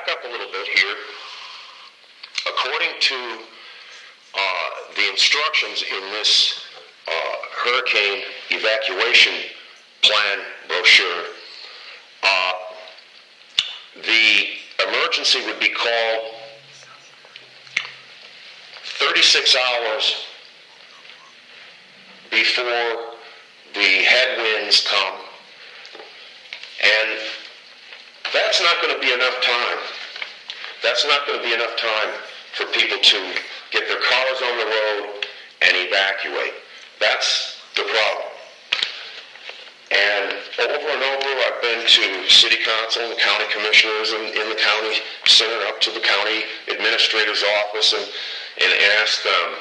back up a little bit here. According to the instructions in this hurricane evacuation plan brochure, the emergency would be called 36 hours before the headwinds come, and that's not going to be enough time. That's not going to be enough time for people to get their cars on the road and evacuate. That's the problem. And over and over, I've been to city council and the county commissioners in the county center, up to the county administrator's office, and asked them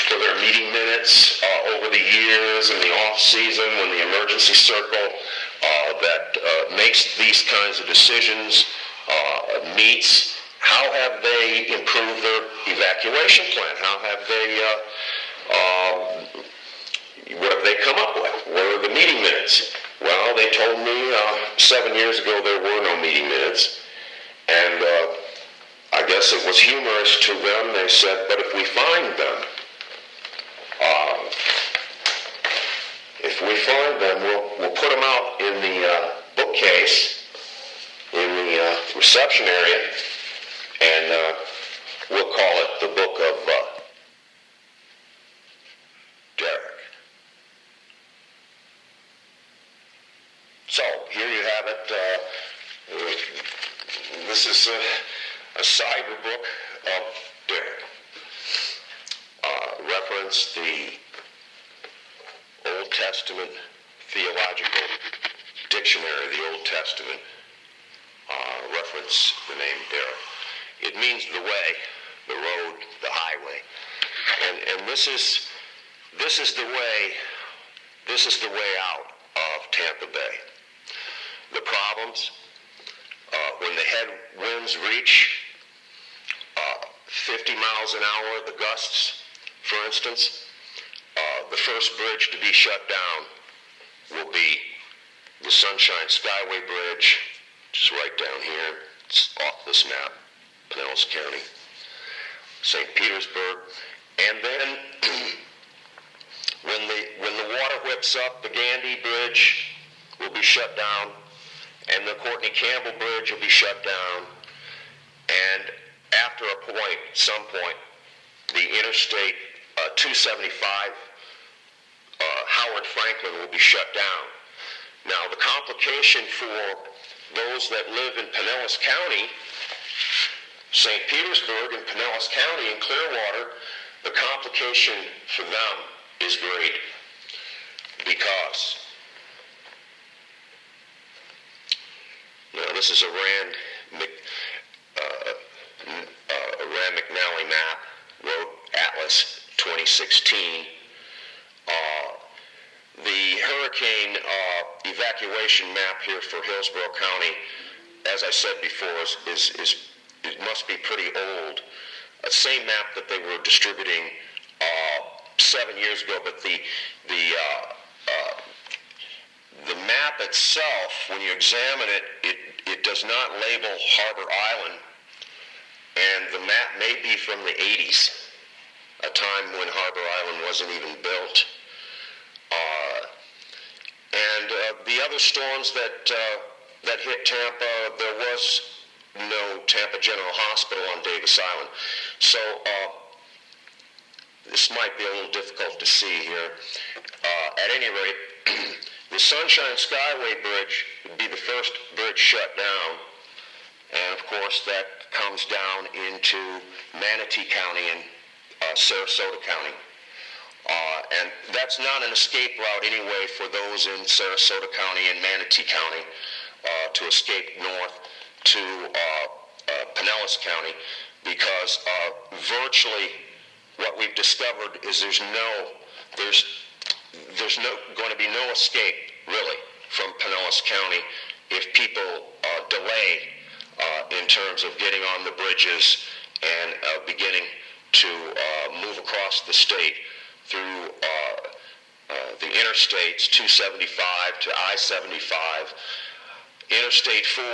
for their meeting minutes over the years and the off season when the emergency circle that makes these kinds of decisions meets. How have they improved their evacuation plan? How have they, what have they come up with? What are the meeting minutes? Well, they told me 7 years ago there were no meeting minutes, and I guess it was humorous to them. They said, but if we find them, we'll put them out in the bookcase in the reception area, and we'll call it the Book of Derek. So here you have it. This is a cyber book of Derek. Reference the Old Testament Theological Dictionary of the Old Testament. Reference the name Derek. It means the way, the road, the highway, and this is the way out of Tampa Bay. The problems when the headwinds reach 50 miles an hour, the gusts, for instance, the first bridge to be shut down will be the Sunshine Skyway Bridge, which is right down here. It's off this map, Pinellas County, St. Petersburg, and then when the water whips up, the Gandy Bridge will be shut down, and the Courtney Campbell Bridge will be shut down, and after a point, some point, the Interstate 275 Howard Franklin will be shut down. Now, the complication for those that live in Pinellas County, St. Petersburg and Pinellas County and Clearwater, the complication for them is great, because now this is a Rand McNally map, Road Atlas 2016. The hurricane evacuation map here for Hillsborough County, as I said before, it must be pretty old. Same map that they were distributing 7 years ago, but the map itself, when you examine it, it does not label Harbor Island, and the map may be from the 80s, a time when Harbor Island wasn't even built. And the other storms that hit Tampa, there was no Tampa General Hospital on Davis Island. So this might be a little difficult to see here. At any rate, the Sunshine Skyway Bridge would be the first bridge shut down, and of course that comes down into Manatee County and Sarasota County. And that's not an escape route anyway for those in Sarasota County and Manatee County to escape north to Pinellas County, because virtually what we've discovered is there's going to be no escape really from Pinellas County if people delay in terms of getting on the bridges and beginning to move across the state through the interstates, 275 to I-75. Interstate 4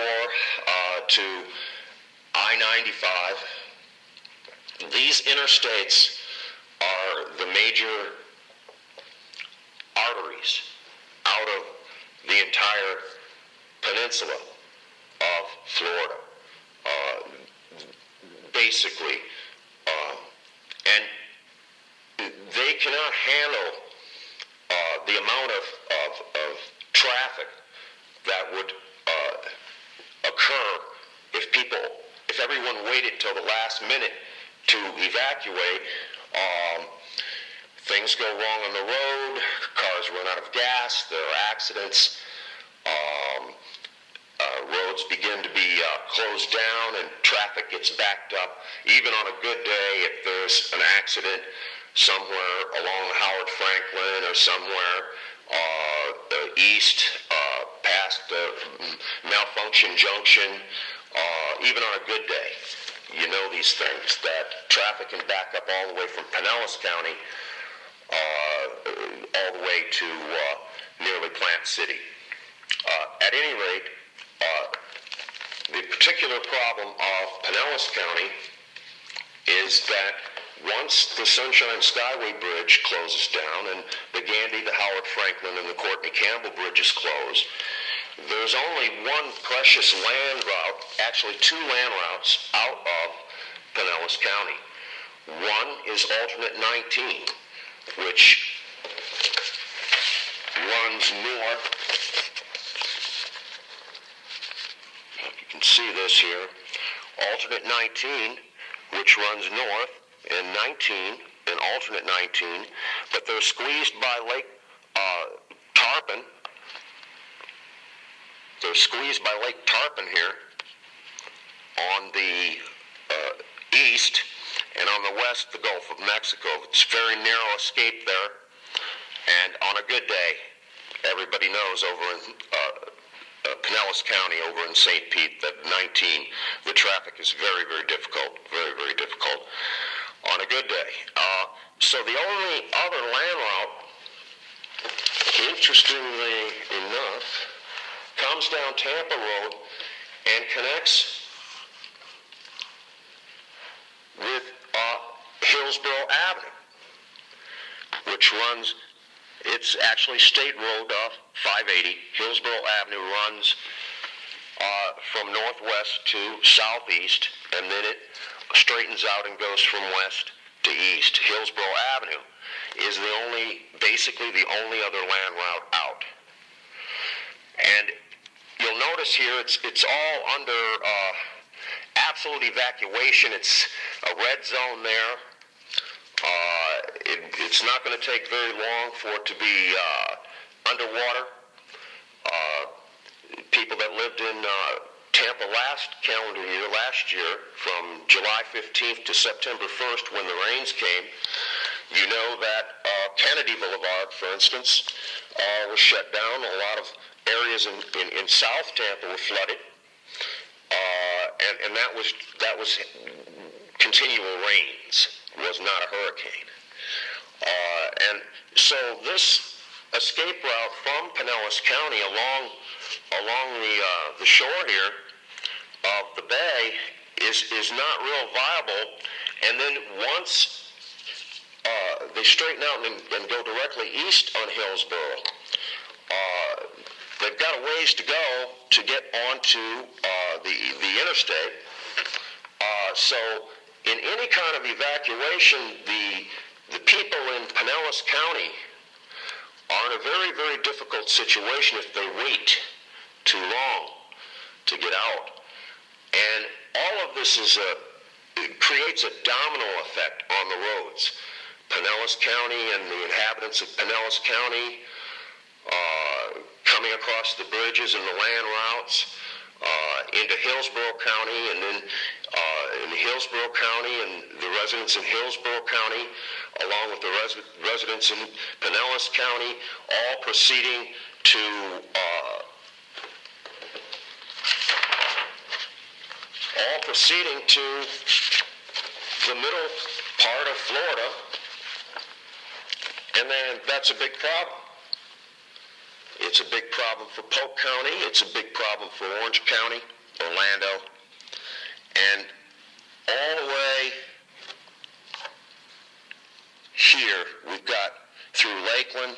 to I-95. These interstates are the major arteries out of the entire peninsula of Florida. Basically, and they cannot handle the amount of traffic that would occur if everyone waited till the last minute to evacuate. Things go wrong on the road, cars run out of gas, there are accidents, roads begin to be closed down and traffic gets backed up. Even on a good day, if there's an accident somewhere along Howard Franklin or somewhere east past Malfunction Junction, even on a good day, you know these things, that traffic can back up all the way from Pinellas County all the way to nearly Plant City. At any rate, the particular problem of Pinellas County is that once the Sunshine Skyway Bridge closes down and the Gandy, the Howard Franklin, and the Courtney Campbell bridges close, there's only one precious land route, actually two land routes out of Pinellas County. One is alternate 19, which runs north. You can see this here. Alternate 19, which runs north, and 19, and alternate 19, but they're squeezed by Lake Tarpon. They're squeezed by Lake Tarpon here on the east, and on the west, the Gulf of Mexico. It's a very narrow escape there, and on a good day, everybody knows over in Pinellas County, over in St. Pete, that 19, the traffic is very, very difficult, very, very difficult on a good day. So the only other land route, interestingly enough, comes down Tampa Road and connects with Hillsborough Avenue, which runs, it's actually State Road 580. Hillsborough Avenue runs from northwest to southeast, and then it straightens out and goes from west to east. Hillsborough Avenue is basically the only other land route out. And you'll notice here it's all under absolute evacuation. It's a red zone there. It's not going to take very long for it to be underwater. People that lived in Tampa last year, from July 15th to September 1st when the rains came, you know that Kennedy Boulevard, for instance, was shut down. A lot of areas in South Tampa were flooded, and that was continual rains. It was not a hurricane. And so this escape route from Pinellas County along the shore here of the bay is not real viable. And then once they straighten out and go directly east on Hillsborough, they've got a ways to go to get onto the interstate. So in any kind of evacuation, the people in Pinellas County are in a very, very difficult situation if they wait too long to get out. And all of this it creates a domino effect on the roads. Pinellas County and the inhabitants of Pinellas County coming across the bridges and the land routes into Hillsborough County, and then in Hillsborough County and the residents in Hillsborough County, along with the residents in Pinellas County, all proceeding to the middle part of Florida, and then that's a big problem. It's a big problem for Polk County. It's a big problem for Orange County, Orlando, and all the way here, we've got through Lakeland,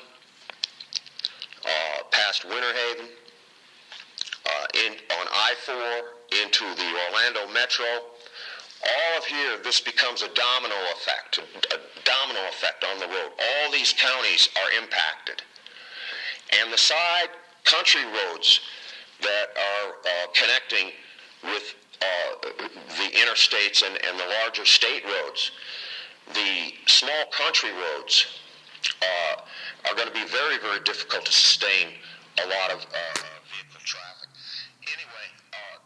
past Winter Haven, on I-4 into the Orlando Metro. All of here, this becomes a domino effect on the road. All these counties are impacted. And the side country roads that are connecting with the interstates and the larger state roads, the small country roads are going to be very, very difficult to sustain a lot of